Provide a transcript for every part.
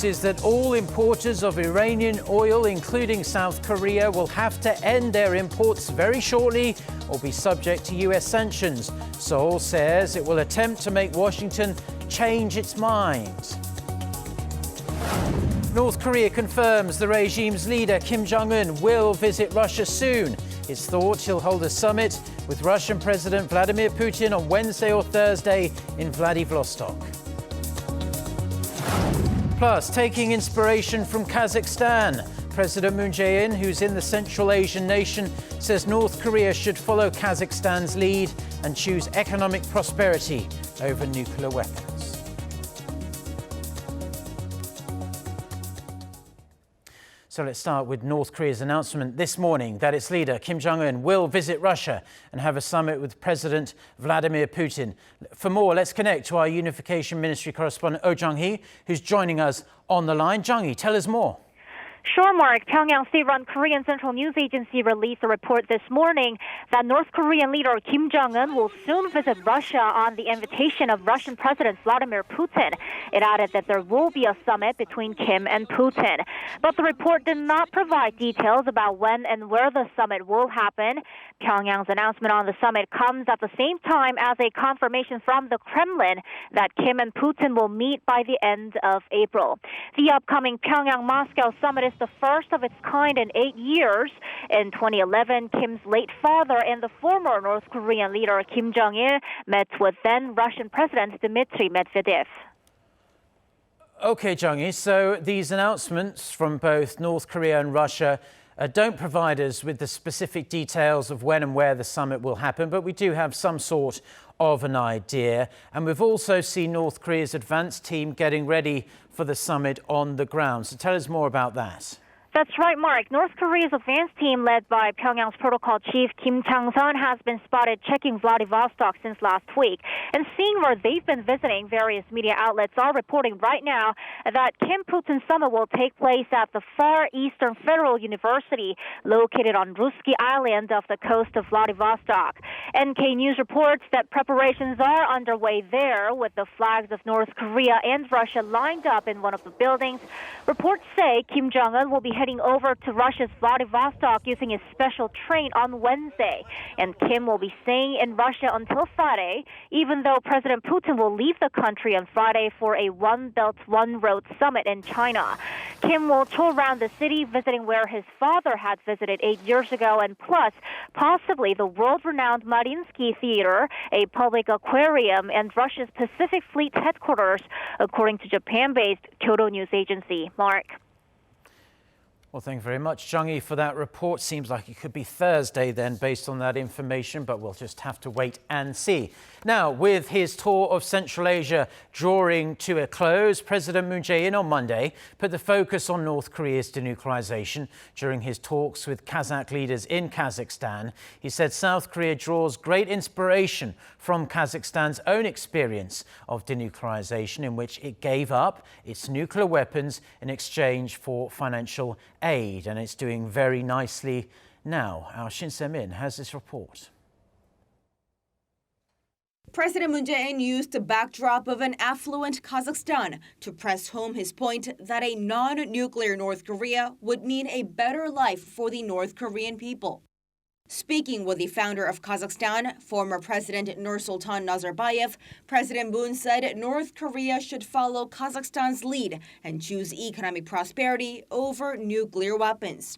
announces that all importers of Iranian oil, including South Korea, will have to end their imports very shortly or be subject to US sanctions. Seoul says it will attempt to make Washington change its mind. North Korea confirms the regime's leader, Kim Jong-un, will visit Russia soon. It's thought he'll hold a summit with Russian President Vladimir Putin on Wednesday or Thursday in Vladivostok. Plus, taking inspiration from Kazakhstan, President Jaein, who's in the Central Asian nation, says North Korea should follow Kazakhstan's lead and choose economic prosperity over nuclear weapons. So let's start with North Korea's announcement this morning that its leader, Kim Jong-un, will visit Russia and have a summit with President Vladimir Putin. For more, let's connect to our Unification Ministry correspondent, Oh Jung-hee, who's joining us on the line. Jung-hee, tell us more. Sure, Mark. Pyongyang state-run Korean Central News Agency released a report this morning that North Korean leader Kim Jong-un will soon visit Russia on the invitation of Russian President Vladimir Putin. It added that there will be a summit between Kim and Putin. But the report did not provide details about when and where the summit will happen. Pyongyang's announcement on the summit comes at the same time as a confirmation from the Kremlin that Kim and Putin will meet by the end of April. The upcoming Pyongyang-Moscow summit is the first of its kind in 8 years. In 2011, Kim's late father and the former North Korean leader Kim Jong-il met with then Russian President Dmitry Medvedev. Okay, Jung-hee, so these announcements from both North Korea and Russia don't provide us with the specific details of when and where the summit will happen, but we do have some sort of an idea. And we've also seen North Korea's advanced team getting ready for the summit on the ground. So tell us more about that. That's right, Mark. North Korea's advance team, led by Pyongyang's protocol chief Kim Chang-sun, has been spotted checking Vladivostok since last week. And seeing where they've been visiting, various media outlets are reporting right now that Kim-Putin summit will take place at the Far Eastern Federal University, located on Ruski Island off the coast of Vladivostok. NK News reports that preparations are underway there, with the flags of North Korea and Russia lined up in one of the buildings. Reports say Kim Jong-un will be heading over to Russia's Vladivostok using a special train on Wednesday. And Kim will be staying in Russia until Friday, even though President Putin will leave the country on Friday for a One Belt, One Road summit in China. Kim will tour around the city, visiting where his father had visited 8 years ago, and plus, possibly the world-renowned Mariinsky Theater, a public aquarium, and Russia's Pacific Fleet headquarters, according to Japan-based Kyodo News Agency. Mark. Well, thank you very much, Jung-hee, for that report. Seems like it could be Thursday then, based on that information, but we'll just have to wait and see. Now, with his tour of Central Asia drawing to a close, President Moon Jae-in on Monday put the focus on North Korea's denuclearization during his talks with Kazakh leaders in Kazakhstan. He said South Korea draws great inspiration from Kazakhstan's own experience of denuclearization, in which it gave up its nuclear weapons in exchange for financial aid, and it's doing very nicely now. Our Shin Se-min has this report. President Moon Jae-in used the backdrop of an affluent Kazakhstan to press home his point that a non-nuclear North Korea would mean a better life for the North Korean people. Speaking with the founder of Kazakhstan, former President Nursultan Nazarbayev, President Moon said North Korea should follow Kazakhstan's lead and choose economic prosperity over nuclear weapons.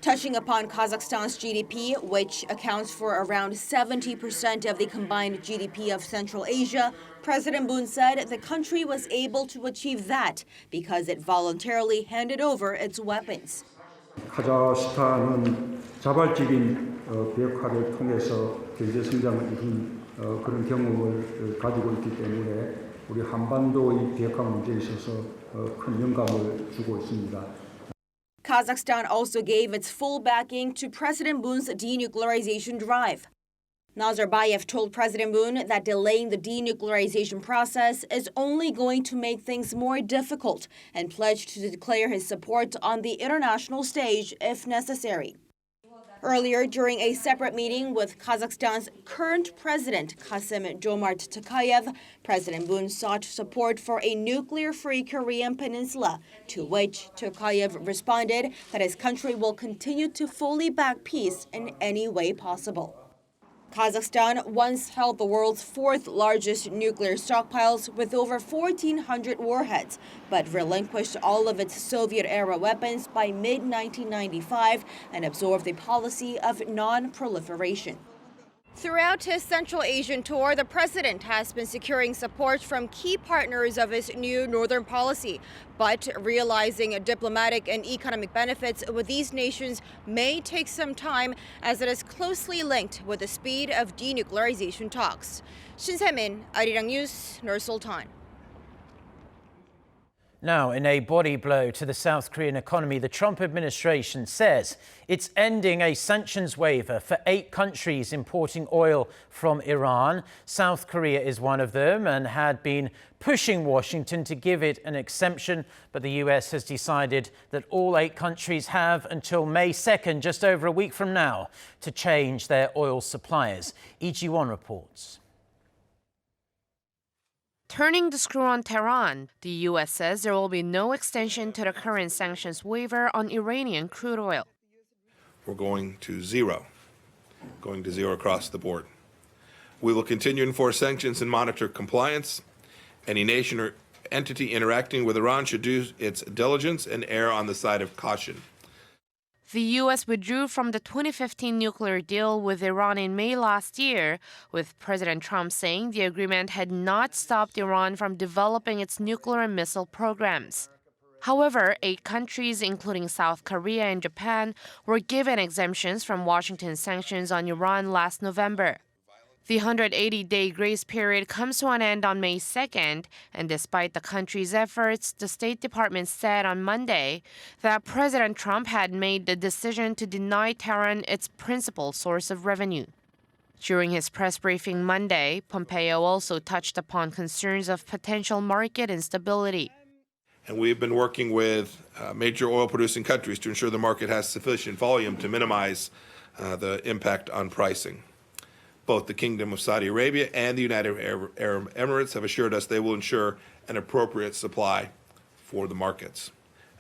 Touching upon Kazakhstan's GDP, which accounts for around 70% of the combined GDP of Central Asia, President Moon said the country was able to achieve that because it voluntarily handed over its weapons. 카자흐스탄은 자발적인 비핵화를 통해서 경제 성장을 이룬 그런 경험을 가지고 있기 때문에 우리 한반도의 비핵화 문제에 있어서 큰 영감을 주고 있습니다. Kazakhstan also gave its full backing to President Moon's denuclearization drive. Nazarbayev told President Moon that delaying the denuclearization process is only going to make things more difficult and pledged to declare his support on the international stage if necessary. Earlier, during a separate meeting with Kazakhstan's current president, Kassym-Jomart Tokayev, President Moon sought support for a nuclear-free Korean peninsula, to which Tokayev responded that his country will continue to fully back peace in any way possible. Kazakhstan once held the world's fourth largest nuclear stockpiles with over 1,400 warheads, but relinquished all of its Soviet-era weapons by mid-1995 and absorbed a policy of non-proliferation. Throughout his Central Asian tour, the president has been securing support from key partners of his new northern policy. But realizing diplomatic and economic benefits with these nations may take some time, as it is closely linked with the speed of denuclearization talks. Shin Se-min, Arirang News, Nur Sultan. Now, in a body blow to the South Korean economy, the Trump administration says it's ending a sanctions waiver for 8 countries importing oil from Iran. South Korea is one of them and had been pushing Washington to give it an exemption. But the US has decided that all 8 countries have until May 2nd, just over a week from now, to change their oil suppliers. Lee Ji-won reports. Turning the screw on Tehran, the U.S. says there will be no extension to the current sanctions waiver on Iranian crude oil. We're going to zero across the board. We will continue to enforce sanctions and monitor compliance. Any nation or entity interacting with Iran should do its diligence and err on the side of caution. The U.S. withdrew from the 2015 nuclear deal with Iran in May last year, with President Trump saying the agreement had not stopped Iran from developing its nuclear and missile programs. However, 8 countries, including South Korea and Japan, were given exemptions from Washington's sanctions on Iran last November. The 180-day grace period comes to an end on May 2nd, and despite the country's efforts, the State Department said on Monday that President Trump had made the decision to deny Tehran its principal source of revenue. During his press briefing Monday, Pompeo also touched upon concerns of potential market instability. And we've been working with major oil-producing countries to ensure the market has sufficient volume to minimize the impact on pricing. Both the Kingdom of Saudi Arabia and the United Arab Emirates have assured us they will ensure an appropriate supply for the markets.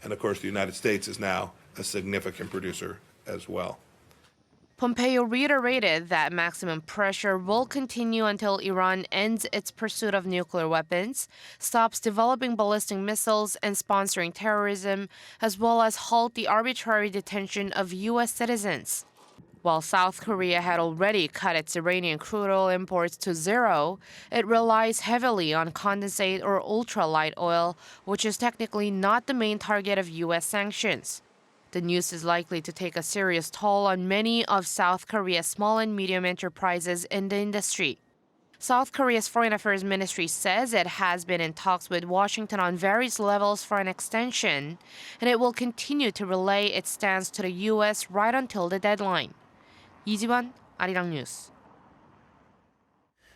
And of course, the United States is now a significant producer as well. Pompeo reiterated that maximum pressure will continue until Iran ends its pursuit of nuclear weapons, stops developing ballistic missiles and sponsoring terrorism, as well as halt the arbitrary detention of U.S. citizens. While South Korea had already cut its Iranian crude oil imports to zero, it relies heavily on condensate or ultralight oil, which is technically not the main target of U.S. sanctions. The news is likely to take a serious toll on many of South Korea's small and medium enterprises in the industry. South Korea's Foreign Affairs Ministry says it has been in talks with Washington on various levels for an extension, and it will continue to relay its stance to the U.S. right until the deadline. Lee Ji-won, Arirang News.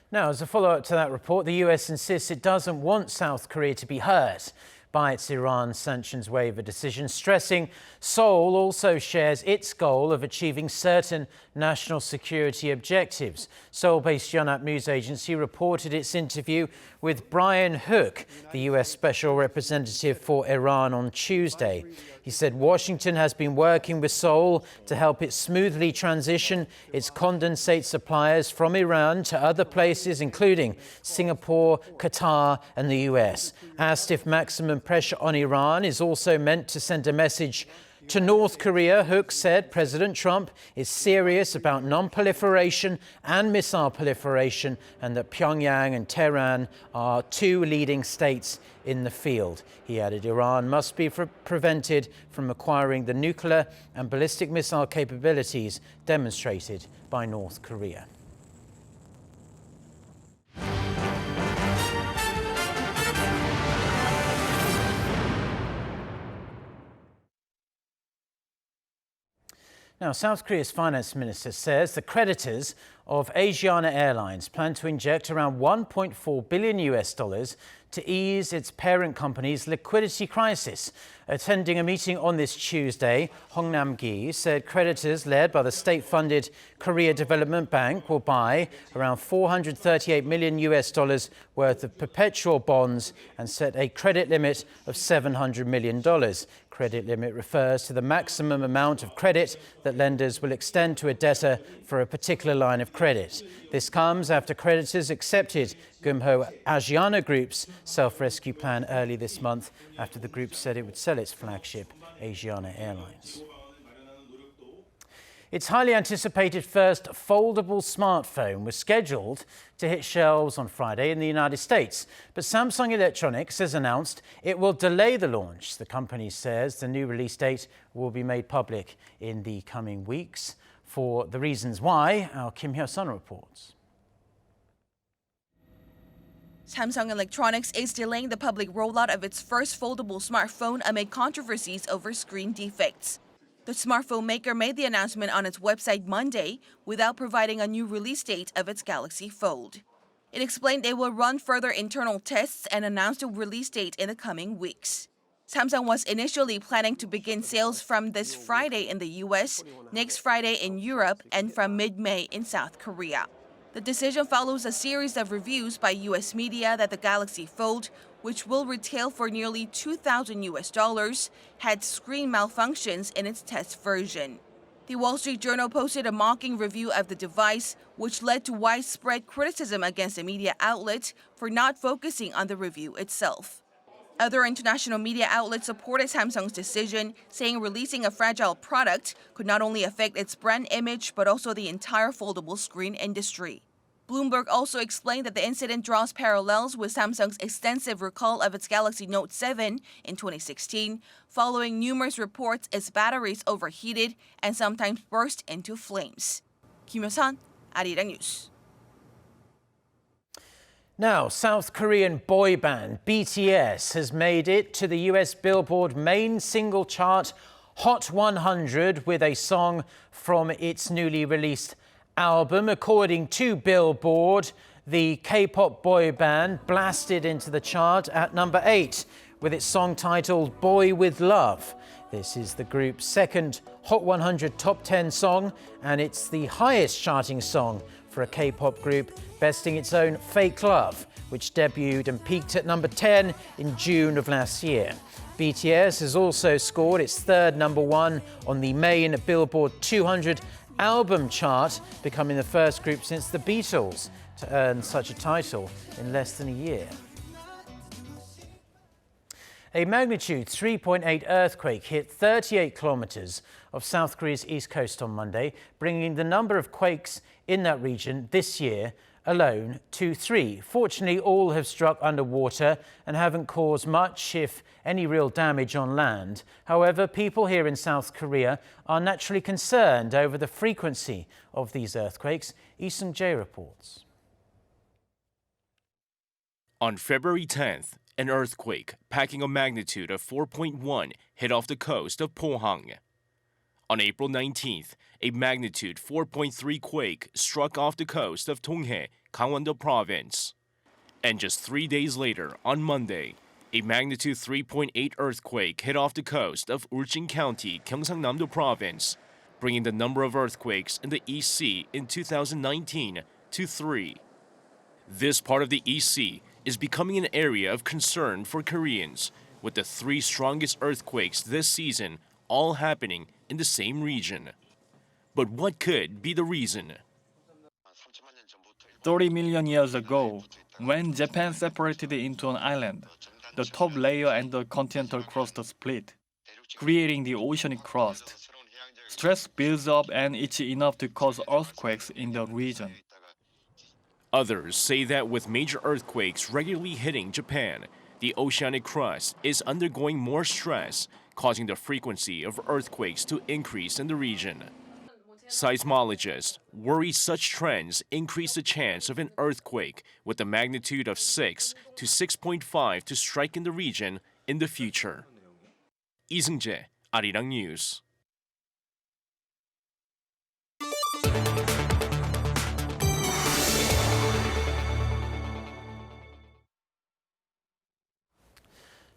Now, as a follow-up to that report, the US insists it doesn't want South Korea to be hurt by its Iran sanctions waiver decision, stressing Seoul also shares its goal of achieving certain national security objectives. Seoul-based Yonhap news agency reported its interview with Brian Hook, the US Special Representative for Iran, on Tuesday. He said Washington has been working with Seoul to help it smoothly transition its condensate suppliers from Iran to other places, including Singapore, Qatar, and the US. Asked if maximum pressure on Iran is also meant to send a message to North Korea, Hook said President Trump is serious about non-proliferation and missile proliferation, and that Pyongyang and Tehran are 2 leading states in the field. He added Iran must be prevented from acquiring the nuclear and ballistic missile capabilities demonstrated by North Korea. Now, South Korea's finance minister says the creditors of Asiana Airlines plan to inject around $1.4 billion to ease its parent company's liquidity crisis. Attending a meeting on this Tuesday, Hong Nam-gi said creditors led by the state-funded Korea Development Bank will buy around $438 million worth of perpetual bonds and set a credit limit of $700 million. Credit limit refers to the maximum amount of credit that lenders will extend to a debtor for a particular line of credit. This comes after creditors accepted Gumho Asiana Group's self-rescue plan early this month after the group said it would sell its flagship Asiana Airlines. Its highly anticipated first foldable smartphone was scheduled to hit shelves on Friday in the United States, but Samsung Electronics has announced it will delay the launch. The company says the new release date will be made public in the coming weeks. For the reasons why, our Kim Hyo-sun reports. Samsung Electronics is delaying the public rollout of its first foldable smartphone amid controversies over screen defects. The smartphone maker made the announcement on its website Monday without providing a new release date of its Galaxy Fold. It explained they will run further internal tests and announce a release date in the coming weeks. Samsung was initially planning to begin sales from this Friday in the US, next Friday in Europe, and from mid-May in South Korea. The decision follows a series of reviews by US media that the Galaxy Fold, which will retail for nearly $2,000, had screen malfunctions in its test version. The Wall Street Journal posted a mocking review of the device, which led to widespread criticism against the media outlet for not focusing on the review itself. Other international media outlets supported Samsung's decision, saying releasing a fragile product could not only affect its brand image but also the entire foldable screen industry. Bloomberg also explained that the incident draws parallels with Samsung's extensive recall of its Galaxy Note 7 in 2016, following numerous reports its batteries overheated and sometimes burst into flames. Kim Hyo-sun, Arirang News. Now, South Korean boy band BTS has made it to the US Billboard main single chart Hot 100 with a song from its newly released album. According to Billboard, the K-pop boy band blasted into the chart at number 8 with its song titled Boy With Love. This is the group's second Hot 100 top 10 song, and it's the highest charting song for a K-pop group, besting its own Fake Love, which debuted and peaked at number 10 in June of last year. BTS has also scored its third number 1 on the main Billboard 200 album chart, becoming the first group since the Beatles to earn such a title in less than a year. A magnitude 3.8 earthquake hit 38 kilometers of South Korea's east coast on Monday, bringing the number of quakes in that region this year alone to 3. Fortunately, all have struck underwater and haven't caused much, if any, real damage on land. However, people here in South Korea are naturally concerned over the frequency of these earthquakes. Lee Seung-jae reports. On February 10th, an earthquake packing a magnitude of 4.1 hit off the coast of Pyeongyang. On April 19th, a magnitude 4.3 quake struck off the coast of Donghae, Gangwon-do province. And just 3 days later, on Monday, a magnitude 3.8 earthquake hit off the coast of Ulsan County, Gyeongsang-namdo province, bringing the number of earthquakes in the East Sea in 2019 to 3. This part of the East Sea is becoming an area of concern for Koreans, with the 3 strongest earthquakes this season all happening in the same region. But what could be the reason? 30 million years ago, when Japan separated into an island, the top layer and the continental crust split, creating the oceanic crust. Stress builds up and it's enough to cause earthquakes in the region. Others say that with major earthquakes regularly hitting Japan, the oceanic crust is undergoing more stress, causing the frequency of earthquakes to increase in the region. Seismologists worry such trends increase the chance of an earthquake with a magnitude of 6 to 6.5 to strike in the region in the future. Lee Seung-jae, Arirang News.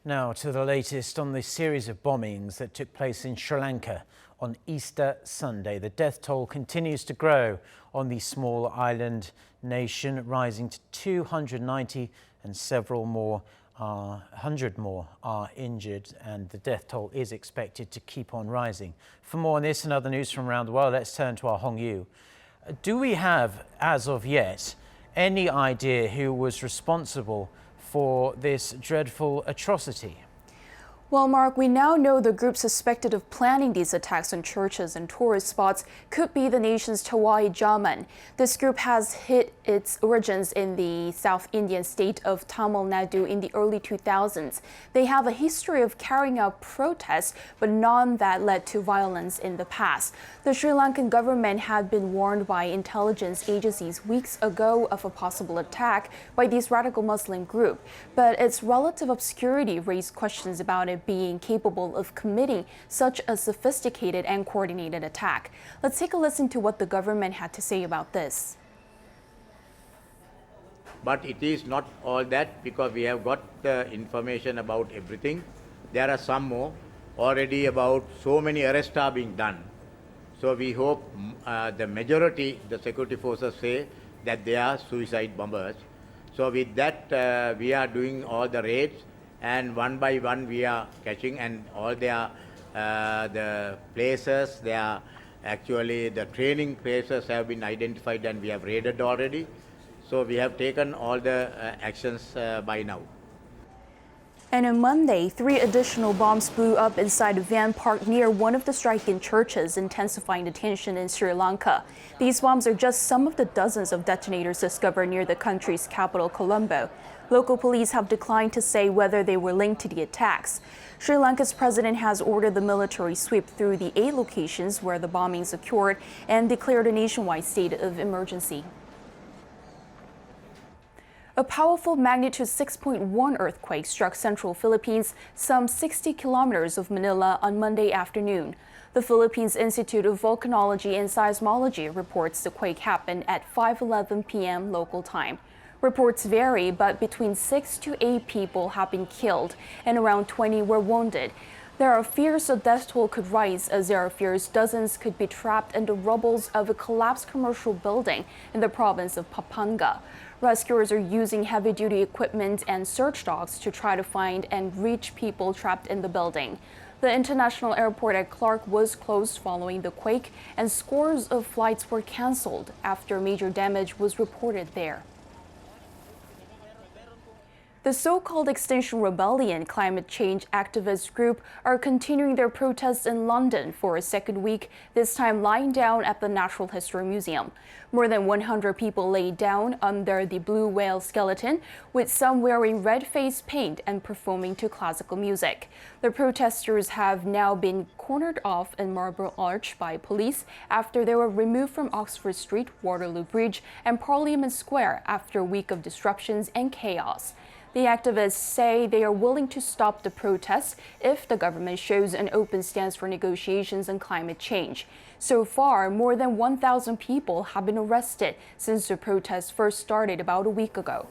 Now to the latest on the series of bombings that took place in Sri Lanka on Easter Sunday. The death toll continues to grow on the small island nation, rising to 290 and several more, 100 more are injured, and the death toll is expected to keep on rising. For more on this and other news from around the world, let's turn to our Hong Yu. Do we have, as of yet, any idea who was responsible for this dreadful atrocity? Well, Mark, we now know the group suspected of planning these attacks on churches and tourist spots could be the nation's Tawai Jaein. This group has hit its origins in the South Indian state of Tamil Nadu in the early 2000s. They have a history of carrying out protests, but none that led to violence in the past. The Sri Lankan government had been warned by intelligence agencies weeks ago of a possible attack by this radical Muslim group, but its relative obscurity raised questions about it being capable of committing such a sophisticated and coordinated attack. Let's take a listen to what the government had to say about this. But it is not all that, because we have got the information about everything. There are some more already about so many arrests are being done. So we hope the majority, the security forces say that they are suicide bombers. So with that, we are doing all the raids, and one by one we are catching, and all their the places, they are actually the training places have been identified and we have raided already. So we have taken all the actions by now. And on Monday, 3 additional bombs blew up inside a van parked near one of the striking churches, intensifying the tension in Sri Lanka. These bombs are just some of the dozens of detonators discovered near the country's capital, Colombo. Local police have declined to say whether they were linked to the attacks. Sri Lanka's president has ordered the military sweep through the 8 locations where the bombings occurred and declared a nationwide state of emergency. A powerful magnitude 6.1 earthquake struck central Philippines, some 60 kilometers of Manila on Monday afternoon. The Philippines Institute of Volcanology and Seismology reports the quake happened at 5:11 p.m. local time. Reports vary, but between 6 to 8 people have been killed and around 20 were wounded. There are fears a death toll could rise, as there are fears dozens could be trapped in the rubbles of a collapsed commercial building in the province of Pampanga. Rescuers are using heavy-duty equipment and search dogs to try to find and reach people trapped in the building. The international airport at Clark was closed following the quake, and scores of flights were canceled after major damage was reported there. The so-called Extinction Rebellion climate change activist group are continuing their protests in London for a second week, this time lying down at the Natural History Museum. More than 100 people lay down under the blue whale skeleton, with some wearing red face paint and performing to classical music. The protesters have now been cornered off in Marble Arch by police after they were removed from Oxford Street, Waterloo Bridge, and Parliament Square after a week of disruptions and chaos. The activists say they are willing to stop the protests if the government shows an open stance for negotiations on climate change. So far, more than 1,000 people have been arrested since the protests first started about a week ago.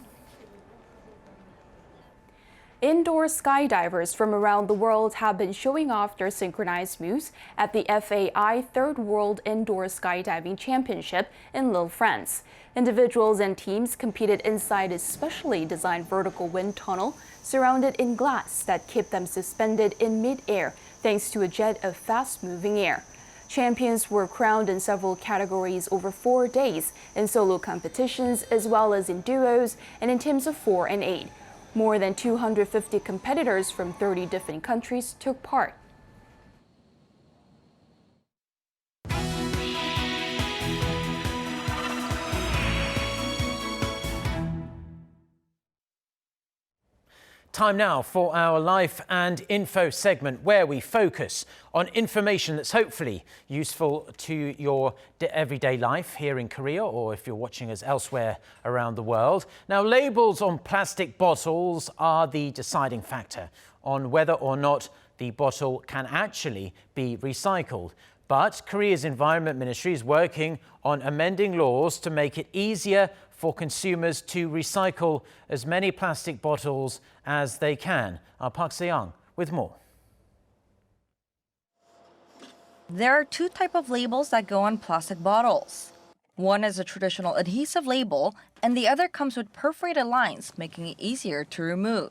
Indoor skydivers from around the world have been showing off their synchronized moves at the FAI Third World Indoor Skydiving Championship in Lille, France. Individuals and teams competed inside a specially designed vertical wind tunnel surrounded in glass that kept them suspended in mid-air thanks to a jet of fast-moving air. Champions were crowned in several categories over 4 days, in solo competitions as well as in duos and in teams of 4 and 8. More than 250 competitors from 30 different countries took part. Time now for our Life and Info segment, where we focus on information that's hopefully useful to your everyday life here in Korea, or if you're watching us elsewhere around the world. Now, labels on plastic bottles are the deciding factor on whether or not the bottle can actually be recycled. But Korea's Environment Ministry is working on amending laws to make it easier for consumers to recycle as many plastic bottles as they can. Our Park Se-young with more. There are two types of labels that go on plastic bottles. One is a traditional adhesive label, and the other comes with perforated lines, making it easier to remove.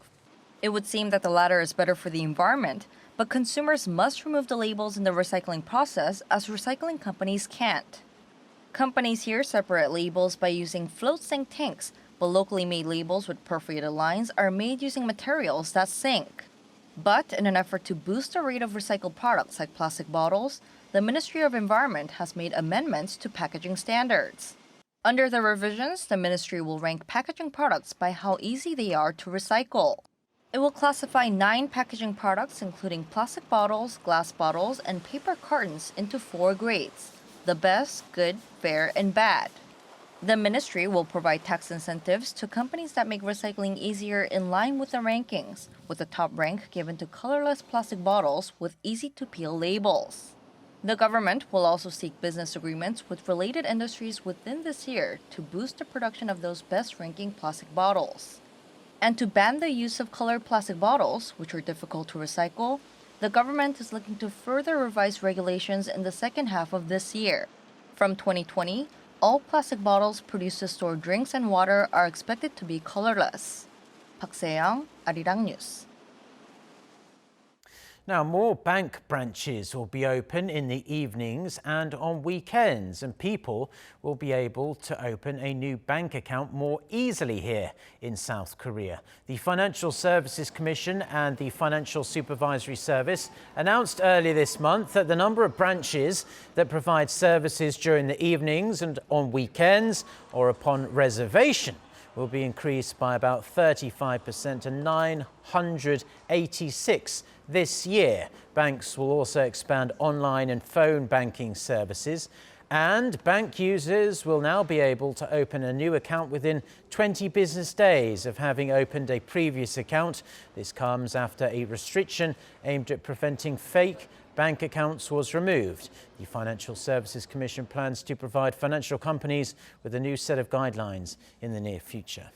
It would seem that the latter is better for the environment, but consumers must remove the labels in the recycling process as recycling companies can't. Companies here separate labels by using float sink tanks, but locally made labels with perforated lines are made using materials that sink. But in an effort to boost the rate of recycled products like plastic bottles, the Ministry of Environment has made amendments to packaging standards. Under the revisions, the ministry will rank packaging products by how easy they are to recycle. It will classify 9 packaging products, including plastic bottles, glass bottles, and paper cartons, into 4 grades: the best, good, fair, and bad. The ministry will provide tax incentives to companies that make recycling easier in line with the rankings, with the top rank given to colorless plastic bottles with easy-to-peel labels. The government will also seek business agreements with related industries within this year to boost the production of those best-ranking plastic bottles. And to ban the use of colored plastic bottles, which are difficult to recycle, the government is looking to further revise regulations in the second half of this year. From 2020, all plastic bottles produced to store drinks and water are expected to be colorless. Park Se-young, Arirang News. Now, more bank branches will be open in the evenings and on weekends, and people will be able to open a new bank account more easily here in South Korea. The Financial Services Commission and the Financial Supervisory Service announced earlier this month that the number of branches that provide services during the evenings and on weekends or upon reservation will be increased by about 35% to 986 this year. Banks will also expand online and phone banking services, and bank users will now be able to open a new account within 20 business days of having opened a previous account. This comes after a restriction aimed at preventing fake bank accounts was removed. The Financial Services Commission plans to provide financial companies with a new set of guidelines in the near future.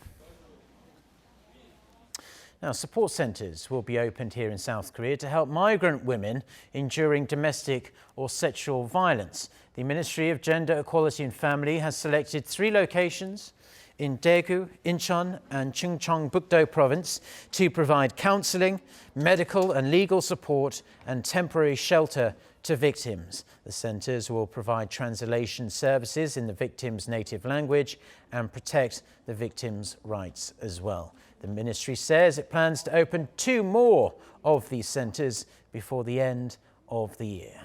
Now, support centres will be opened here in South Korea to help migrant women enduring domestic or sexual violence. The Ministry of Gender Equality and Family has selected 3 locations in Daegu, Incheon and Chungcheongbuk-do province to provide counselling, medical and legal support and temporary shelter to victims. The centres will provide translation services in the victim's native language and protect the victim's rights as well. The ministry says it plans to open 2 more of these centres before the end of the year.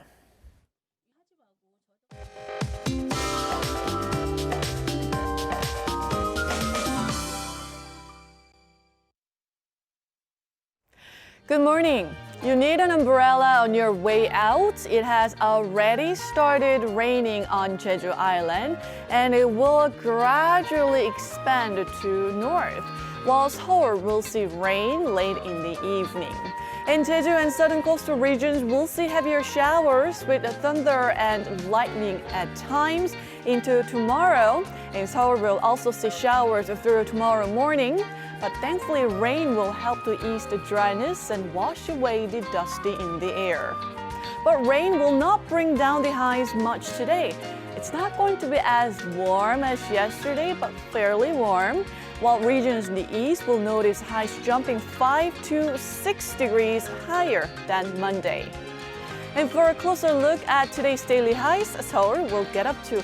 Good morning. You need an umbrella on your way out. It has already started raining on Jeju Island, and it will gradually expand to north, while Seoul will see rain late in the evening. In Jeju and southern coastal regions, we'll see heavier showers with thunder and lightning at times into tomorrow. In Seoul, we'll also see showers through tomorrow morning. But thankfully, rain will help to ease the dryness and wash away the dusty in the air. But rain will not bring down the highs much today. It's not going to be as warm as yesterday, but fairly warm, while regions in the east will notice highs jumping 5 to 6 degrees higher than Monday. And for a closer look at today's daily highs, Seoul will get up to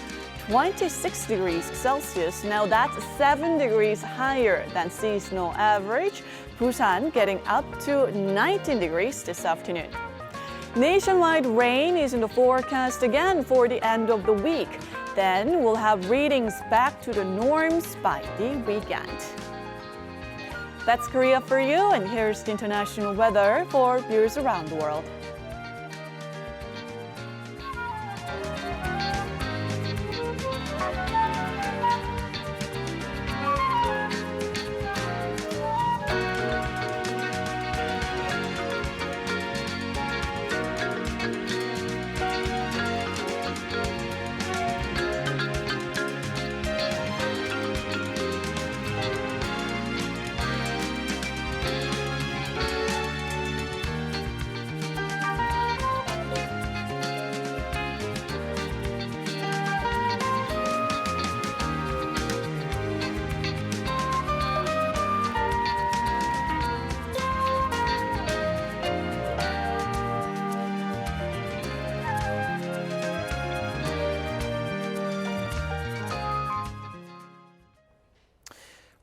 26 degrees Celsius. Now that's 7 degrees higher than seasonal average. Busan getting up to 19 degrees this afternoon. Nationwide rain is in the forecast again for the end of the week. Then we'll have readings back to the norms by the weekend. That's Korea for you, and here's the international weather for viewers around the world.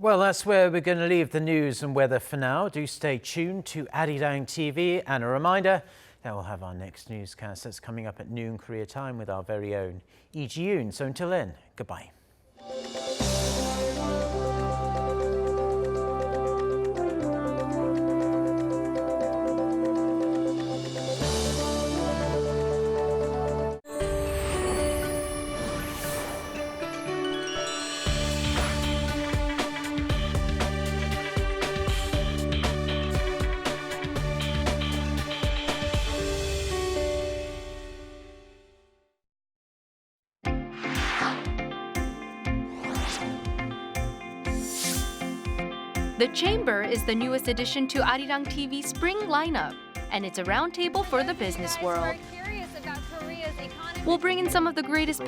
Well, that's where we're going to leave the news and weather for now. Do stay tuned to Arirang TV. And a reminder that we'll have our next newscast that's coming up at noon Korea time with our very own Lee Ji-yoon. So until then, goodbye. The Chamber is the newest addition to Arirang TV's spring lineup, and it's a roundtable for the business world. We'll bring in some of the greatest